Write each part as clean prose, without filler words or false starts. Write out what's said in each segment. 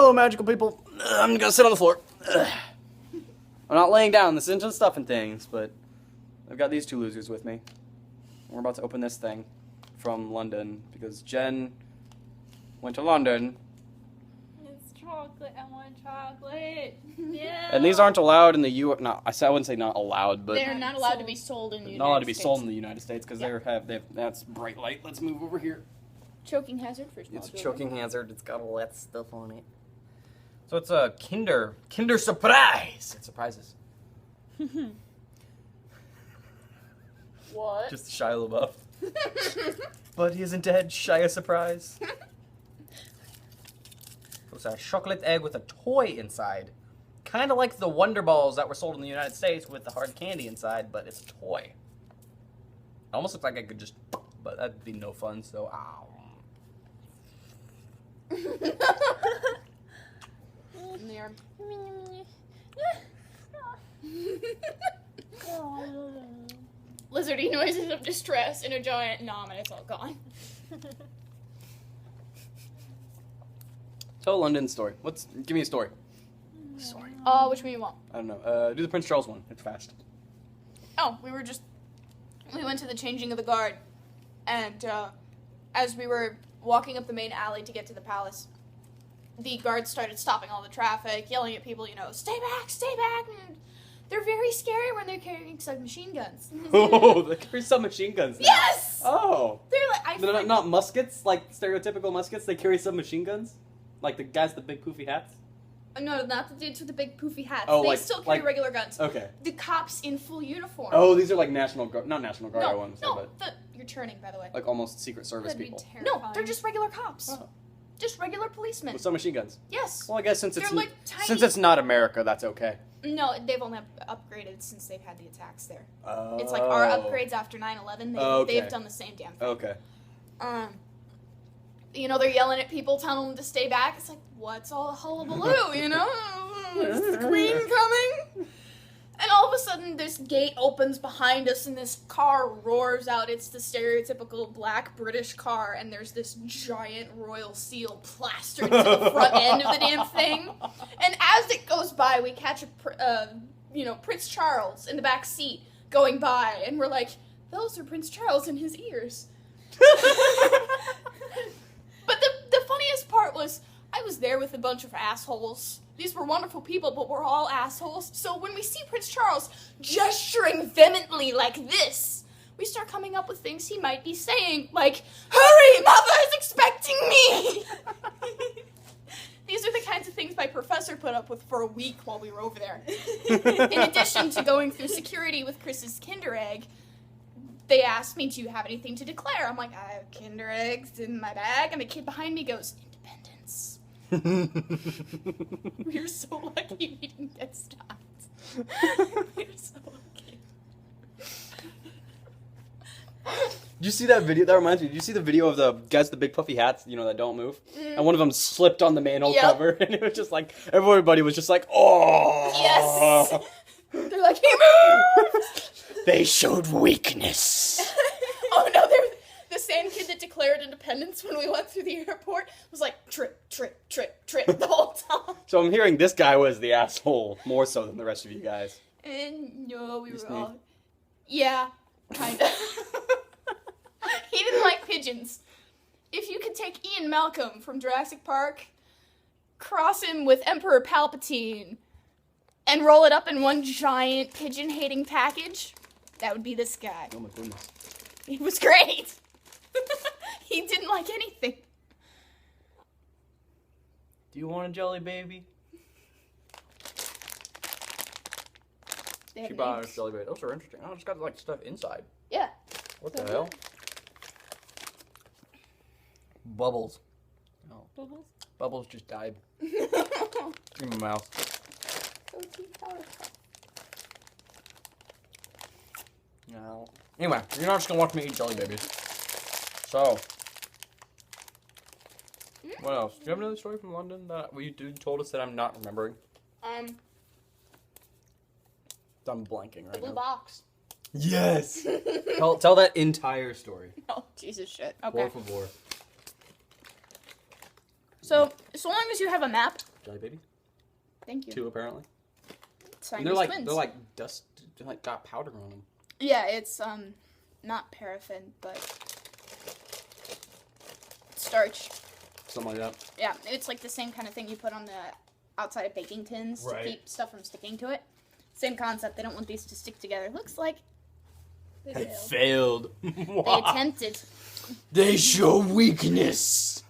Hello, magical people. I'm gonna sit on the floor. I'm not laying down. This isn't just stuffing things, but I've got these two losers with me. We're about to open this thing from London because Jen went to London. It's chocolate. I want chocolate. Yeah. And these aren't allowed in the U. No, I wouldn't say not allowed, but they're not allowed to be sold in the United States. Not allowed to be sold in the United States because that's bright light. Let's move over here. Choking hazard for small It's a children. choking hazard. It's got all that stuff on it. So it's a Kinder surprise. It surprises. What? Just Shia LaBeouf. But he isn't dead. Shia surprise. It's a chocolate egg with a toy inside. Kind of like the Wonder Balls that were sold in the United States with the hard candy inside, but it's a toy. It almost looks like I could just, but that'd be no fun, so ow. There. Lizardy noises of distress in a giant nom, and it's all gone. Tell a London story. Give me a story. Story. Which one you want? I don't know. Do the Prince Charles one. It's fast. Oh, we went to the changing of the guard, and as we were walking up the main alley to get to the palace, the guards started stopping all the traffic, yelling at people, stay back, and they're very scary when they're carrying submachine guns. Oh, they carry submachine guns now. Yes! Oh. They're like, Not muskets, like stereotypical muskets, they carry submachine guns? Like the guys with the big poofy hats? No, not the dudes with the big poofy hats. Oh, they still carry regular guns. Okay. The cops in full uniform. Oh, these are like not National Guard, I want to say, but you're turning, by the way. like almost Secret Service That'd people. No, they're just regular cops. Oh. Just regular policemen. With submachine guns? Yes. Well, I guess since They're like tiny. since it's not America, that's okay. No, they've only upgraded since they've had the attacks there. Oh. It's like our upgrades after 9/11. Okay. They've done the same damn thing. Okay. They're yelling at people, telling them to stay back. It's like, what's all the hullabaloo, Is the Queen coming? And all of a sudden, this gate opens behind us, and this car roars out. It's the stereotypical black British car, and there's this giant royal seal plastered to the front end of the damn thing. And as it goes by, we catch Prince Charles in the back seat going by, and we're like, those are Prince Charles in his ears. But the funniest part was, I was there with a bunch of assholes. These were wonderful people, but we're all assholes. So when we see Prince Charles gesturing vehemently like this, we start coming up with things he might be saying, like, hurry, mother is expecting me! These are the kinds of things my professor put up with for a week while we were over there. In addition to going through security with Chris's Kinder Egg, they asked me, do you have anything to declare? I'm like, I have Kinder Eggs in my bag. And the kid behind me goes, independence. We're so lucky we didn't get stopped. We're so lucky. Did you see that video? That reminds me. Did you see the video of the guys with the big puffy hats, that don't move? And one of them slipped on the manhole cover, and it was just like, everybody was just like, oh! Yes! They're like, he moved! They showed weakness. Oh no, the same kid that declared independence when we went through the airport was like, trip the whole time. So I'm hearing this guy was the asshole more so than the rest of you guys. And no, we Just were me? all... Yeah, kinda. He didn't like pigeons. If you could take Ian Malcolm from Jurassic Park, cross him with Emperor Palpatine, and roll it up in one giant pigeon-hating package, that would be this guy. Oh my goodness. He was great. He didn't like anything. Do you want a jelly baby? They She have bought names. us jelly baby. Those are interesting. Oh, it's got like stuff inside. Yeah. What So the hell? Bubbles. Oh. Bubbles. Bubbles just died in my mouth. No. Anyway, you're not just gonna watch me eat jelly babies. So, what else? Do you have another story from London that you told us that I'm not remembering? I'm blanking right The blue now. box. Yes. tell that entire story. Oh, Jesus shit. Okay. Por favor. So long as you have a map Jelly baby. Thank you. 2 apparently. Siamese And they're like twins. dust. They're like got powder on them. Yeah, it's not paraffin, but starch. Something like that. Yeah, it's like the same kind of thing you put on the outside of baking tins to keep stuff from sticking to it. Same concept. They don't want these to stick together. Looks like they failed. Failed. They attempted. They show weakness.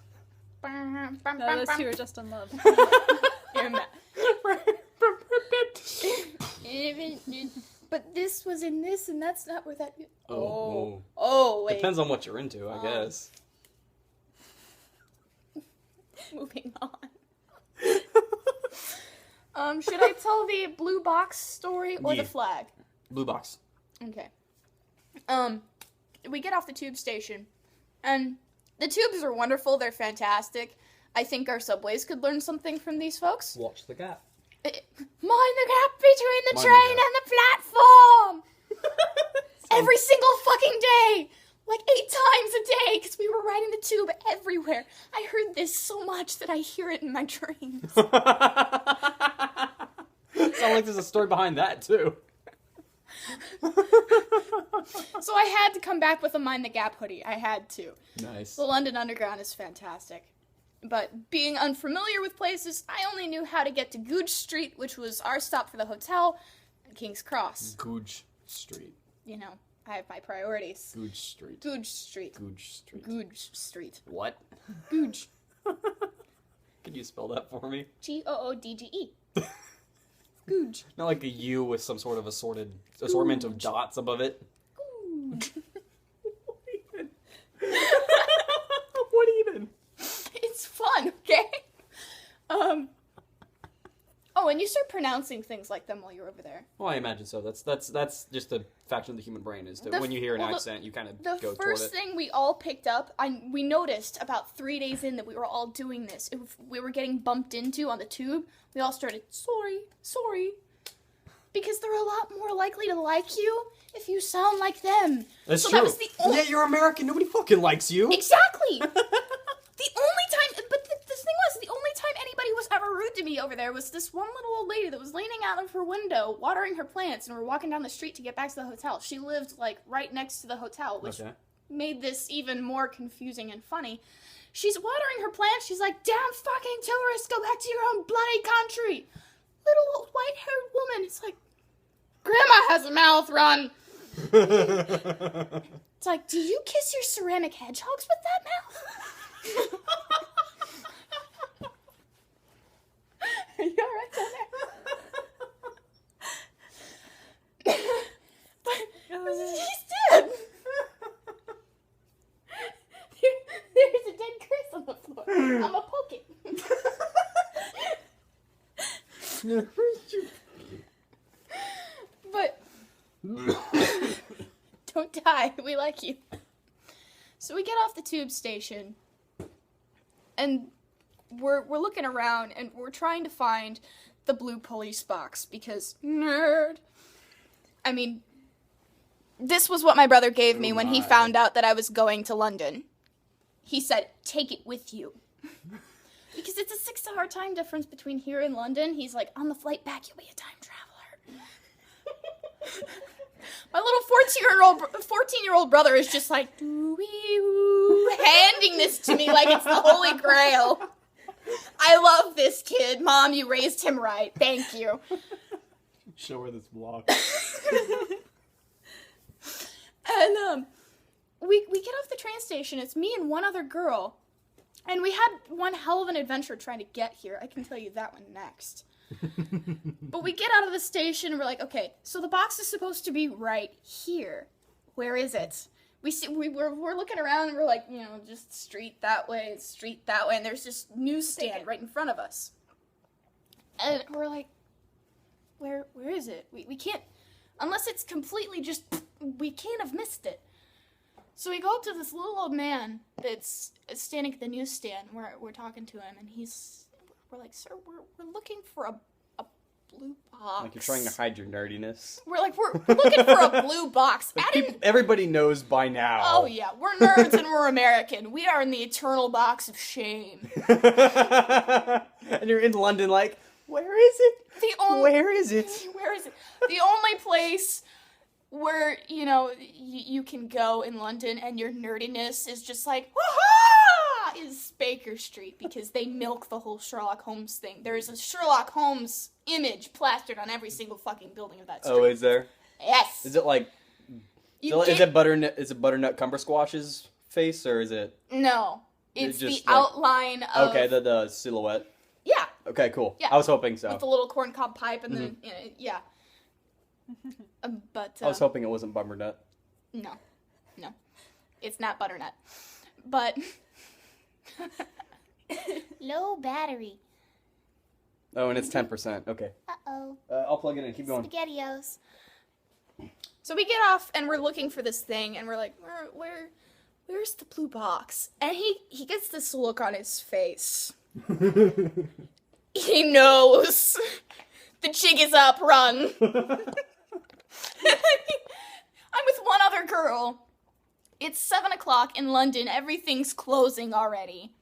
No, those two are just in love. But this was in this, and that's not where that. Oh. Oh, wait. Depends on what you're into, I guess. Moving on. Should I tell the blue box story or the flag? Blue box. Okay. We get off the tube station, and the tubes are wonderful. They're fantastic. I think our subways could learn something from these folks. Watch the gap. Mind the gap between the Mind the train gap. and the platform! Every single fucking day! Like 8 times a day, because we were riding the tube everywhere. I heard this so much that I hear it in my dreams. Sound like there's a story behind that, too. So I had to come back with a Mind the Gap hoodie. I had to. Nice. The London Underground is fantastic. But being unfamiliar with places, I only knew how to get to Goodge Street, which was our stop for the hotel, and King's Cross. Goodge Street. You know, I have my priorities. Goodge Street. Goodge Street. Goodge Street. Goodge Street. What? Goodge. Can you spell that for me? Goodge. Goodge. Not like a U with some sort of assortment of dots above it. Goodge. What even? It's fun, okay? Oh, and you start pronouncing things like them while you're over there. Well, I imagine so. That's just a fact of the human brain is that when you hear an accent, you kind of The go toward first it. thing we all picked up, we noticed about 3 days in that we were all doing this. If we were getting bumped into on the tube, we all started, sorry. Because they're a lot more likely to like you if you sound like them. That's so true. That was the only... Yeah, you're American. Nobody fucking likes you. Exactly! The only time, but the thing was, the only time anybody was ever rude to me over there was this one little old lady that was leaning out of her window, watering her plants, and we were walking down the street to get back to the hotel. She lived, like, right next to the hotel, which made this even more confusing and funny. She's watering her plants, she's like, damn fucking tourists, go back to your own bloody country! Little old white-haired woman, it's like, Grandma has a mouth, run! It's like, do you kiss your ceramic hedgehogs with that mouth? Are you alright down there? But he's dead. There's a dead Chris on the floor. I'ma poke it. But don't die. We like you. So we get off the tube station, and we're looking around, and we're trying to find the blue police box, because nerd. I mean, this was what my brother gave me when he found out that I was going to London. He said, take it with you. Because it's a 6-hour time difference between here and London. He's like, on the flight back, you'll be a time traveler. My little 14-year-old brother is just like, handing this to me like it's the Holy Grail. I love this kid. Mom, you raised him right. Thank you. Show her this block. And we get off the train station. It's me and one other girl. And we had one hell of an adventure trying to get here. I can tell you that one next. But we get out of the station and we're like, okay, so the box is supposed to be right here. Where is it? We're looking around and we're like, you know, just street that way, and there's this newsstand right in front of us. And we're like, where is it? We can't, unless it's completely just, we can't have missed it. So we go up to this little old man that's standing at the newsstand. We're talking to him, and we're like, sir, we're looking for a blue box. Like you're trying to hide your nerdiness. We're looking for a blue box. Everybody knows by now. Oh yeah, we're nerds and we're American. We are in the eternal box of shame. And you're in London like, where is it? Where is it? Where is it? The only place where, you know, you can go in London and your nerdiness is just like, wah-ha! Is Baker Street, because they milk the whole Sherlock Holmes thing. There's a Sherlock Holmes image plastered on every single fucking building of that street. Oh, is there? Yes. Is it like, is it Butternut Cumbersquash's face, or is it? No. It's just the outline of... Okay, the silhouette. Yeah. Okay, cool. Yeah. I was hoping so. With the little corncob pipe and the... Yeah. But... I was hoping it wasn't Butternut. No. It's not Butternut. But... Low battery. Oh, and it's 10%. Okay. Uh-oh. I'll plug it in. Keep going. SpaghettiOs. So we get off and we're looking for this thing and we're like, where's the blue box? And he gets this look on his face. He knows. The jig is up, run. I'm with one other girl. It's 7 o'clock in London. Everything's closing already.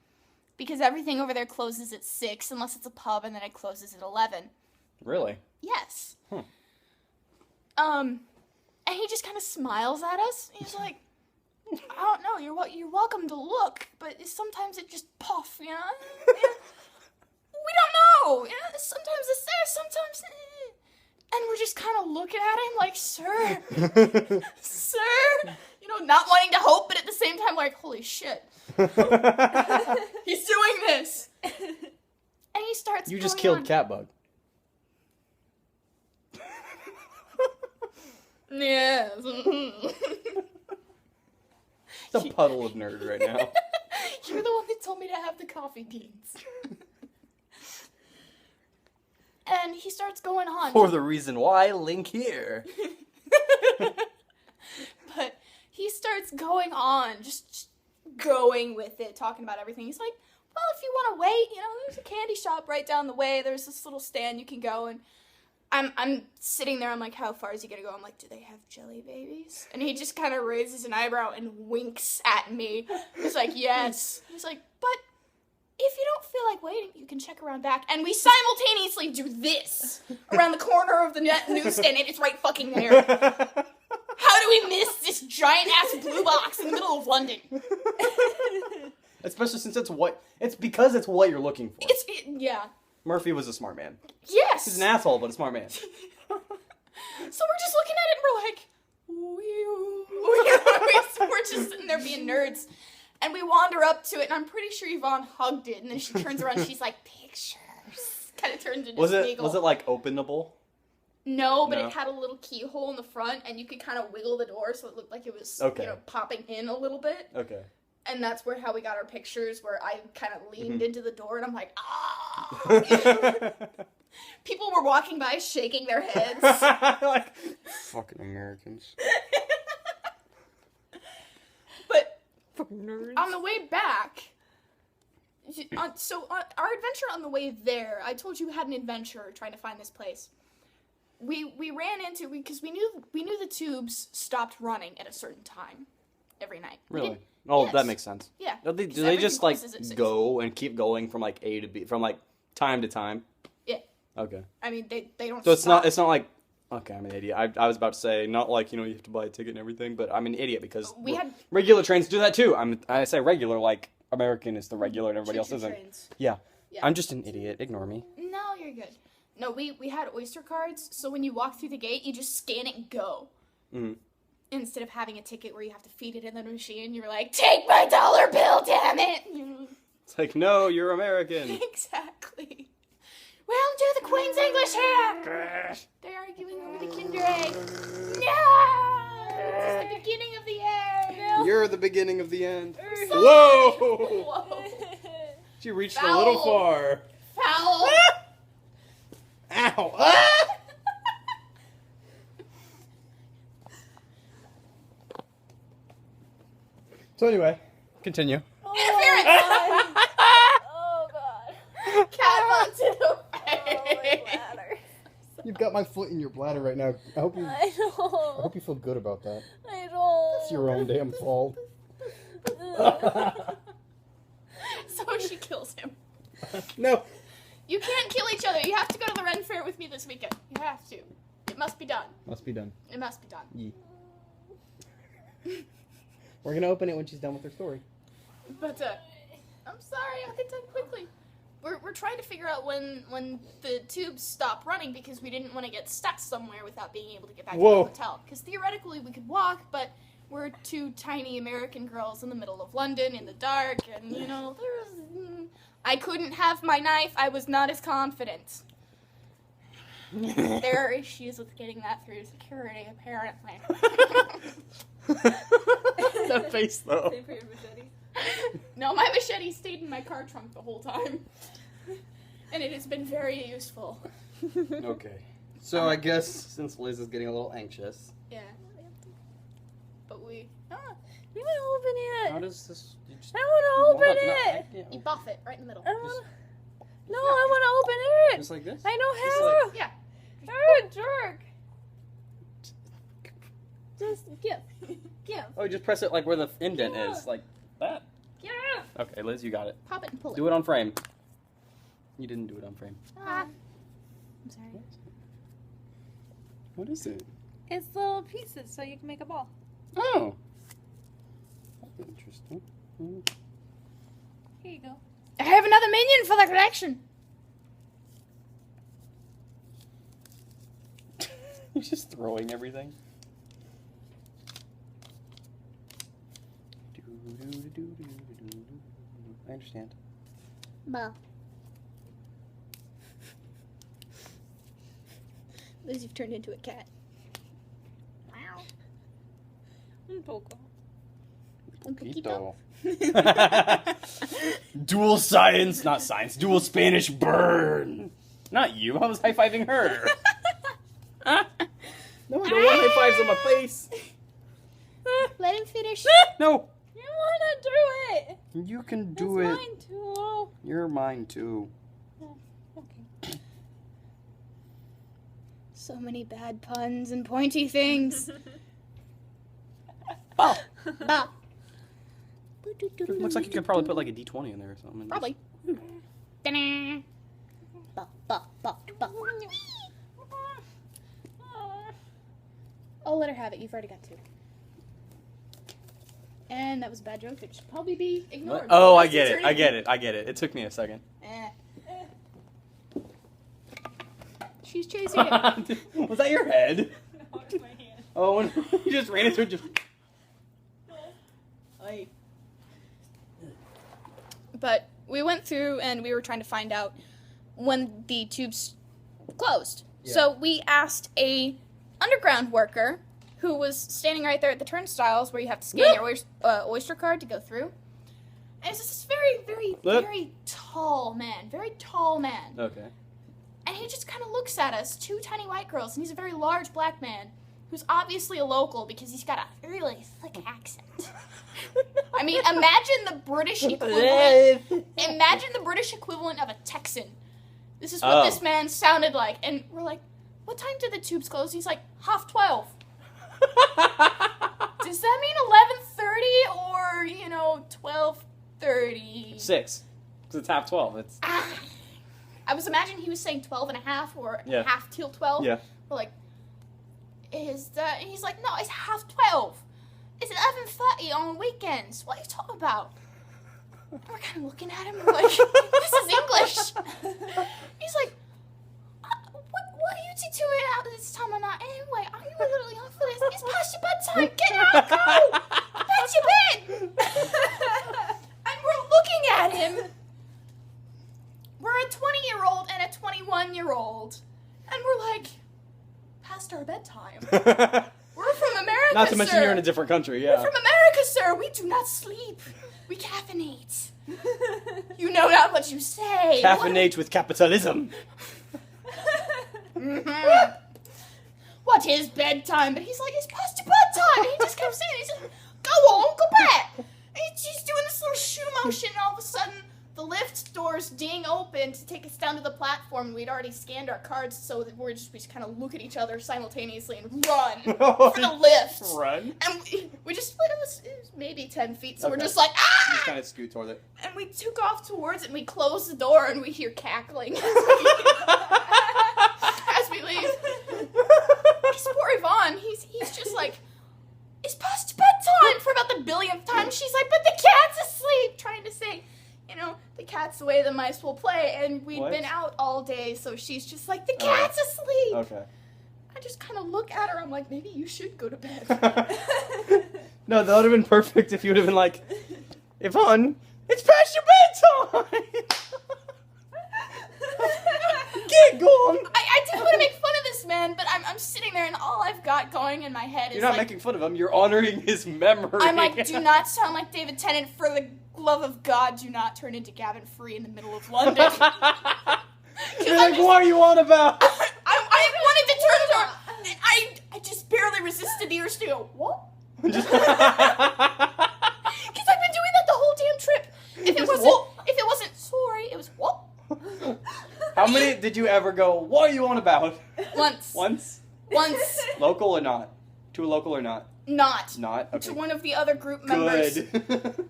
Because everything over there closes at 6, unless it's a pub, and then it closes at 11. Really? Yes. And he just kind of smiles at us. He's like, I don't know, you're welcome to look, but sometimes it just puff, you know? Yeah. We don't know. Yeah, sometimes it's there, sometimes... And we're just kind of looking at him like, sir, sir. You know, not wanting to hope, but at the same time like, holy shit. He's doing this. And he starts You just killed Catbug. Yes. It's a puddle of nerd right now. You're the one that told me to have the coffee beans. And he starts going on. For the reason why, link here. But he starts going on, just going with it, talking about everything. He's like, well, if you want to wait, you know, there's a candy shop right down the way. There's this little stand you can go. And I'm sitting there. I'm like, how far is he going to go? I'm like, do they have jelly babies? And he just kind of raises an eyebrow and winks at me. He's like, yes. He's like, but if you don't feel like waiting, you can check around back. And we simultaneously do this around the corner of the newsstand, and it's right fucking there. How do we miss this giant-ass blue box in the middle of London? Especially since it's because it's what you're looking for. Yeah. Murphy was a smart man. Yes! He's an asshole, but a smart man. So we're just looking at it, and we're like, we're just sitting there being nerds. And we wander up to it, and I'm pretty sure Yvonne hugged it, and then she turns around and she's like, pictures. Kind of turns into Smeagol. Was it like openable? No, but it had a little keyhole in the front, and you could kind of wiggle the door so it looked like it was popping in a little bit. Okay. And that's how we got our pictures, where I kind of leaned into the door, and I'm like, ah! People were walking by shaking their heads. Like, fucking Americans. But Nerds. on the way back, our adventure on the way there, I told you we had an adventure trying to find this place. We ran into, because we knew the tubes stopped running at a certain time every night. Really? Oh, Yes. That makes sense. Yeah. Do they just like go and keep going from like A to B, from like time to time? Yeah. Okay. I mean, they don't. So stop. it's not like, okay, I'm an idiot. I was about to say, not like, you have to buy a ticket and everything, but I'm an idiot because regular trains do that too. I say regular like American is the regular and everybody else isn't. Trains. Yeah. I'm just an idiot. Ignore me. No, you're good. No, we had Oyster cards, so when you walk through the gate, you just scan it and go. Mm-hmm. Instead of having a ticket where you have to feed it in the machine, you're like, take my dollar bill, damn it! It's like, no, you're American. Exactly. We don't do the Queen's English here! They're arguing over the Kinder Egg. No! It's the beginning of the end. No. You're the beginning of the end. Sorry. Whoa! She reached Foul. a little far. Foul! Ow! Ah! So anyway, continue. Interference! Oh god. Cat onto the Oh, my face. bladder. got my foot in your bladder right now. I hope you feel good about that. I don't. It's your own damn fault. So she kills him. No. You can't kill each other. You have to go to the Ren Fair with me this weekend. You have to. It must be done. Must be done. It must be done. Yeah. We're gonna open it when she's done with her story. But I'm sorry, I'll get done quickly. We're trying to figure out when the tubes stop running because we didn't want to get stuck somewhere without being able to get back to the hotel. Because theoretically we could walk, but we're two tiny American girls in the middle of London in the dark, and you know, I couldn't have my knife. I was not as confident. There are issues with getting that through security, apparently. That face, though. Same for your machete. No, my machete stayed in my car trunk the whole time. And it has been very useful. Okay. So I guess since Liz is getting a little anxious. Yeah. But we... You want to open it? How does this... I want to open it. You buff it right in the middle. I want to open it. Just like this? I know Just how. like- Yeah. You're a jerk. Just give. Oh, you just press it like where the indent Yeah. is. Like that. Yeah. Okay, Liz, you got it. Pop it and pull it. Do it on frame. You didn't do it on frame. I'm sorry. What is it? It's little pieces so you can make a ball. Oh. That's interesting. Here you go. I have another minion for the collection. You're just throwing everything. I understand. Well. Liz, you've turned into a cat. Un poco. Poquito. Dual science, not science, dual Spanish burn. Not you, I was high-fiving her. No, I don't want high fives on my face. Let him finish. No. You want to do it. You can do It's it. mine too. You're mine too. Okay. So many bad puns and pointy things. Oh. Bah. Looks like you could probably put like a D20 in there or something. Probably. Ta-da. Bah, bah, bah, bah. I'll let her have it. You've already got two. And that was a bad joke. It should probably be ignored. Oh, I That's get its it. I get it. I get it. It took me a second. She's chasing it. Was that your head? No, it's my hand. Oh, when you just ran into it. Just... But we went through and we were trying to find out when the tubes closed. Yeah. So we asked a underground worker who was standing right there at the turnstiles where you have to scan your Oyster card to go through. And it's this very, very, very tall man. Very tall man. Okay. And he just kind of looks at us, two tiny white girls, and he's a very large black man who's obviously a local because he's got a really thick accent. I mean, imagine the British equivalent. Imagine the British equivalent of a Texan. This is what this man sounded like. And we're like, what time did the tubes close? He's like, 12:30. Does that mean 11:30 or, 12:30? 6. Because it's 12:30. It's... I was imagining he was saying 12 and a half or Yeah. half till 12. Yeah. We're like, is that? And he's like, no, it's 12:30. It's 11:30 on weekends. What are you talking about? And we're kind of looking at him. We're like, this is English. He's like, what are you two doing out at this time of night? Anyway, are you a little young for this? It's past your bedtime. Get out, go. Back to your bed. And we're looking at him. We're a 20-year-old and a 21-year-old. And we're like, past our bedtime. We're from America, Not to mention sir. you're in a different country, yeah. We're from America, sir. We do not sleep. We caffeinate. You know not what you say. Caffeinate with capitalism. Mm-hmm. What is bedtime? But he's like, it's past your bedtime. And he just comes in and he says, go on, go back. And he's doing this little shoe motion, and all of a sudden, the lift doors ding open to take us down to the platform. We'd already scanned our cards, so that we just kind of look at each other simultaneously and run for the lift. Run? And we just, it was maybe 10 feet, so we're Okay. just like, ah! Just kind of scoot toward it. And we took off towards it, and we closed the door, and we hear cackling as we leave. Because poor Yvonne, he's just like, it's past bedtime for about the billionth time. She's like, but the cat's asleep, trying to say, you know, the cat's the way the mice will play, and we'd What? been out all day, so she's just like, the cat's asleep. Okay. I just kind of look at her, I'm like, maybe you should go to bed. No, that would have been perfect if you would have been like, Yvonne, it's past your bedtime! Get going! I didn't want to make fun of this man, but I'm sitting there, and all I've got going in my head is You're not like, making fun of him, you're honoring his memory. I'm like, do not sound like David Tennant. For the love of God, do not turn into Gavin Free in the middle of London. You're like, what are you on about? I wanted to turn to her. I just barely resisted the urge to go, what? Just- Because I've been doing that the whole damn trip. If it wasn't sorry, it was what? How many did you ever go, what are you on about? Once. Once? Once. Local or not? To a local or not? Not. Not? Okay. To one of the other group members. Good.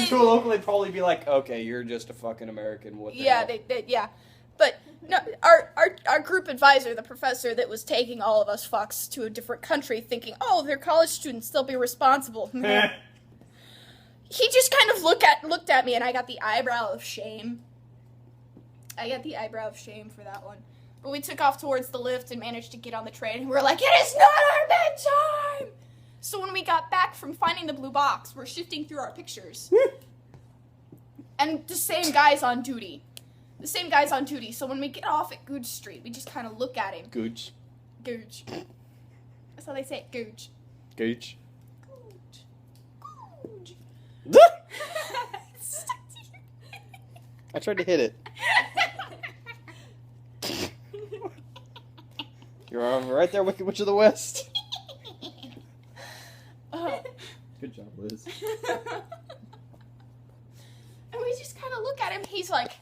To a local, they'd probably be like, okay, you're just a fucking American. What the Yeah, hell? yeah. But no, our group advisor, the professor that was taking all of us fucks to a different country, thinking, oh, they're college students, they'll be responsible. He just kind of looked at me, and I got the eyebrow of shame. I got the eyebrow of shame for that one. But we took off towards the lift and managed to get on the train, and we were like, it is not our bedtime! So when we got back from finding the blue box, we're shifting through our pictures. And the same guy's on duty. The same guy's on duty, so when we get off at Googe Street, we just kind of look at him. Gooch. Googe. That's how they say it, Googe. Gooch. Googe. Googe. It's stuck to you. I tried to hit it. You're right there, Wicked Witch of the West. Good job, Liz. And we just kind of look at him. He's like,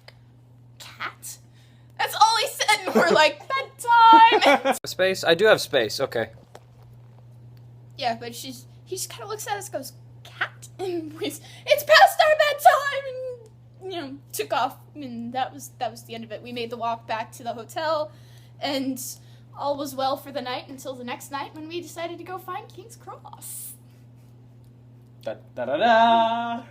cat? That's all he said. And we're like, bedtime. Space? I do have space, okay. Yeah, but he just kind of looks at us and goes, cat? And it's past our bedtime. And, you know, took off. And that was the end of it. We made the walk back to the hotel. And all was well for the night until the next night when we decided to go find King's Cross. Da da da da!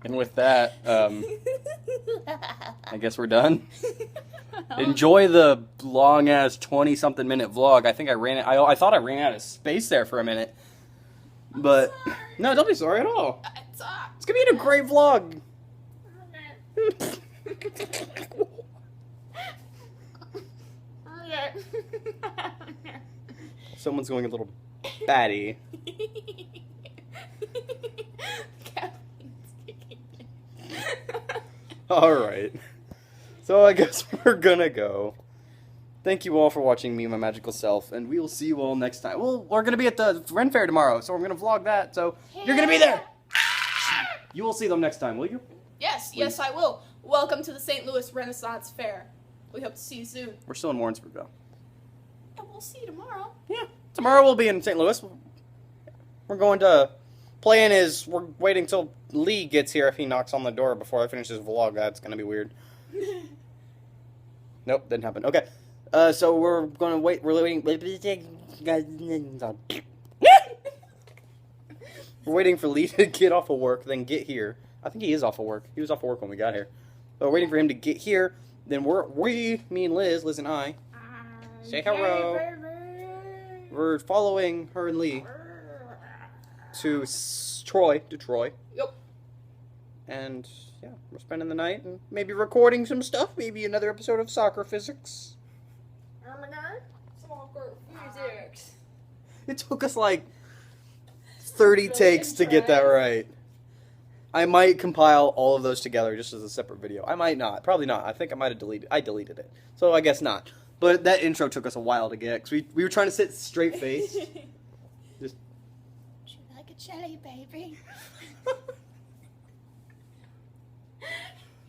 And with that, I guess we're done. Enjoy the long ass 20-something minute vlog. I think I ran it. I thought I ran out of space there for a minute, but no, don't be sorry at all. It's gonna be a great vlog. Someone's going a little batty. Alright. So I guess we're gonna go. Thank you all for watching me, my magical self, and we will see you all next time. Well, we're gonna be at the Ren Fair tomorrow, so we're gonna vlog that, so you're gonna be there! You will see them next time, will you? Yes, I will. Welcome to the St. Louis Renaissance Fair. We hope to see you soon. We're still in Warrensburg, though. And we'll see you tomorrow. Yeah. Tomorrow we'll be in St. Louis. We're going to... We're waiting till Lee gets here if he knocks on the door before I finish this vlog. That's gonna be weird. Nope, didn't happen. Okay. So we're gonna wait. We're waiting. We're waiting for Lee to get off of work, then get here. I think he is off of work. He was off of work when we got here. So we're waiting for him to get here. Then me and Liz and I, say hello. We're following her and Lee to Troy. Yep. And yeah, we're spending the night and maybe recording some stuff. Maybe another episode of Soccer Physics. Oh my god. Soccer physics. It took us like 30 takes to get that right. I might compile all of those together just as a separate video. I might not. Probably not. I think I might have deleted. I deleted it. So I guess not. But that intro took us a while to get because we were trying to sit straight face. Just. Would you like a Jelly baby.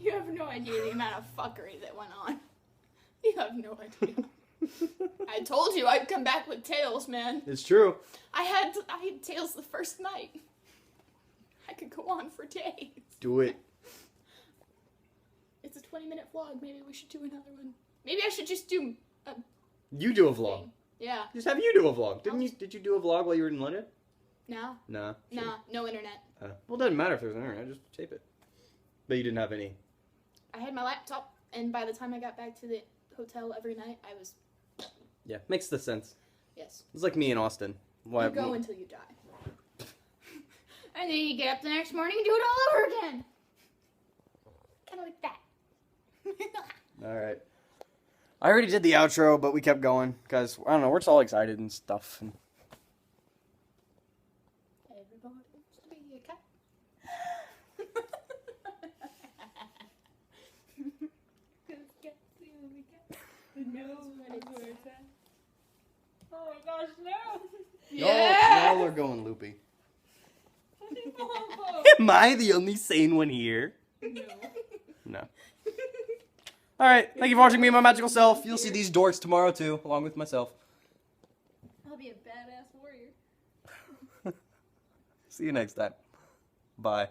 You have no idea the amount of fuckery that went on. You have no idea. I told you I'd come back with tails, man. It's true. I had tails the first night. I could go on for days. Do it. It's a 20-minute vlog. Maybe we should do another one. Maybe I should just do a You do a vlog. thing. Yeah. Just have you do a vlog. Did you do a vlog while you were in London? No. Nah. Nah. No internet. Well, it doesn't matter if there's an internet. Just tape it. But you didn't have any. I had my laptop, and by the time I got back to the hotel every night, I was... Yeah, makes the sense. Yes. It's like me in Austin. Why? You go until you die. And then you get up the next morning and do it all over again. Kind of like that. All right. I already did the outro, but we kept going because I don't know. We're just all excited and stuff. And Everybody wants to be a cat. Oh my gosh, no! Yeah. y'all are going loopy. No. Am I the only sane one here? No. All right. Thank you for watching me and my magical self. You'll see these dorks tomorrow too, along with myself. I'll be a badass warrior. See you next time. Bye.